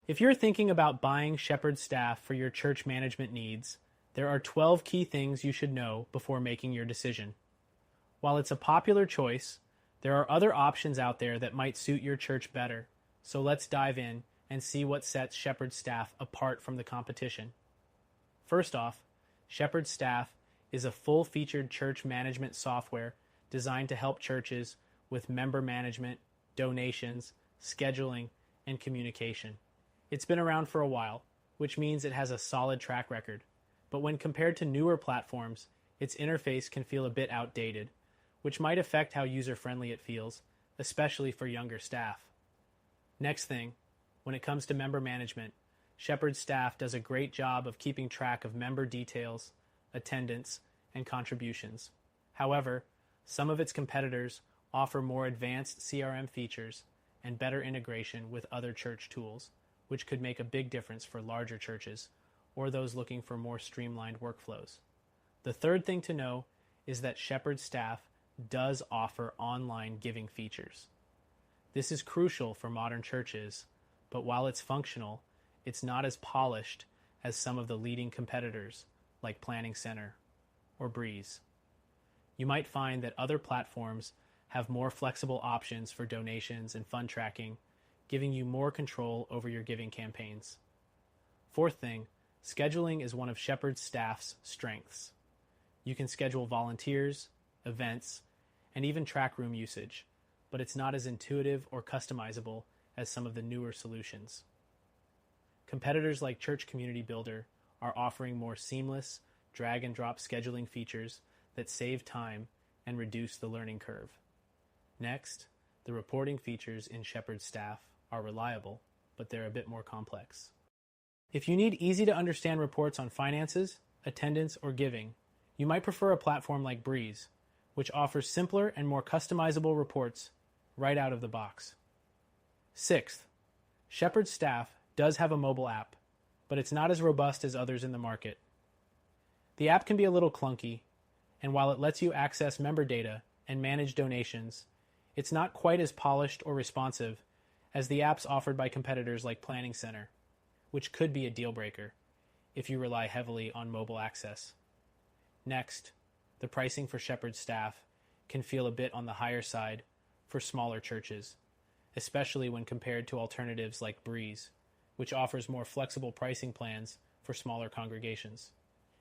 If you're thinking about buying Shepherd staff for your church management needs, there are 12 key things you should know before making your decision. While it's a popular choice, there are other options out there that might suit your church better, so let's dive in and see what sets Shepherd staff apart from the competition. First off, Shepherd staff is a full-featured church management software designed to help churches with member management, donations, scheduling, and communication. It's been around for a while, which means it has a solid track record. But when compared to newer platforms, its interface can feel a bit outdated, which might affect how user-friendly it feels, especially for younger staff. Next thing, when it comes to member management, Shepherd staff does a great job of keeping track of member details, attendance, and contributions. However, some of its competitors offer more advanced CRM features and better integration with other church tools, which could make a big difference for larger churches or those looking for more streamlined workflows. The third thing to know is that Shepherd staff does offer online giving features. This is crucial for modern churches, but while it's functional, it's not as polished as some of the leading competitors like Planning Center or Breeze. You might find that other platforms have more flexible options for donations and fund tracking, giving you more control over your giving campaigns. Fourth thing, scheduling is one of Shepherd staff's strengths. You can schedule volunteers, events, and even track room usage, but it's not as intuitive or customizable as some of the newer solutions. Competitors like Church Community Builder are offering more seamless, drag-and-drop scheduling features that save time and reduce the learning curve. Next, the reporting features in Shepherd staff are reliable, but they're a bit more complex. If you need easy-to-understand reports on finances, attendance, or giving, you might prefer a platform like Breeze, which offers simpler and more customizable reports right out of the box. Sixth, Shepherd staff does have a mobile app, but it's not as robust as others in the market. The app can be a little clunky, and while it lets you access member data and manage donations, it's not quite as polished or responsive as the apps offered by competitors like Planning Center, which could be a deal breaker if you rely heavily on mobile access. Next, the pricing for Shepherd staff can feel a bit on the higher side for smaller churches, especially when compared to alternatives like Breeze, which offers more flexible pricing plans for smaller congregations.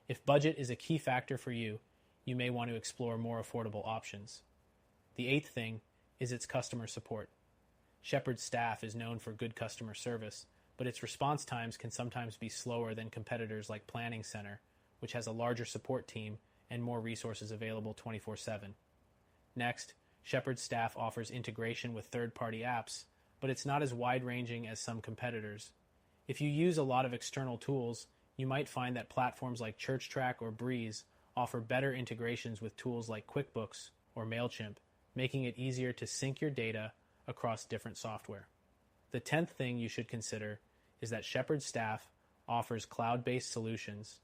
If budget is a key factor for you, you may want to explore more affordable options. The eighth thing is its customer support. Shepherd staff is known for good customer service, but its response times can sometimes be slower than competitors like Planning Center, which has a larger support team and more resources available 24/7. Next, Shepherd staff offers integration with third-party apps, but it's not as wide-ranging as some competitors. If you use a lot of external tools, you might find that platforms like ChurchTrack or Breeze offer better integrations with tools like QuickBooks or MailChimp, making it easier to sync your data across different software. The 10th thing you should consider is that Shepherd staff offers cloud-based solutions,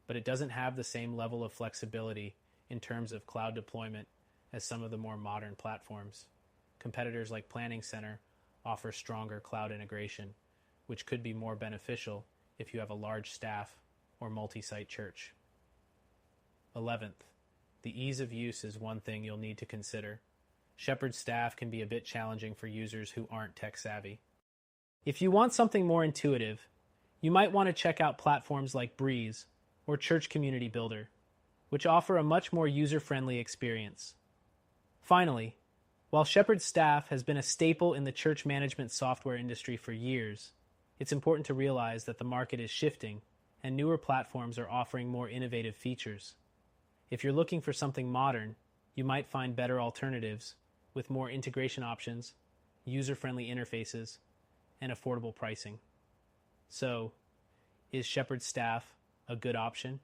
but it doesn't have the same level of flexibility in terms of cloud deployment as some of the more modern platforms. Competitors like Planning Center offer stronger cloud integration, which could be more beneficial if you have a large staff or multi-site church. 11th, the ease of use is one thing you'll need to consider. Shepherd staff can be a bit challenging for users who aren't tech savvy. If you want something more intuitive, you might want to check out platforms like Breeze or Church Community Builder, which offer a much more user-friendly experience. Finally, while Shepherd staff has been a staple in the church management software industry for years, it's important to realize that the market is shifting and newer platforms are offering more innovative features. If you're looking for something modern, you might find better alternatives with more integration options, user-friendly interfaces, and affordable pricing. So, is Shepherd staff a good option?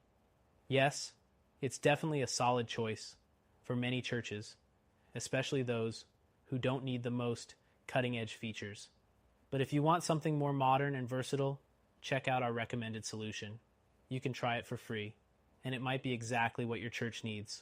Yes, it's definitely a solid choice for many churches, especially those who don't need the most cutting-edge features. But if you want something more modern and versatile, check out our recommended solution. You can try it for free, and it might be exactly what your church needs.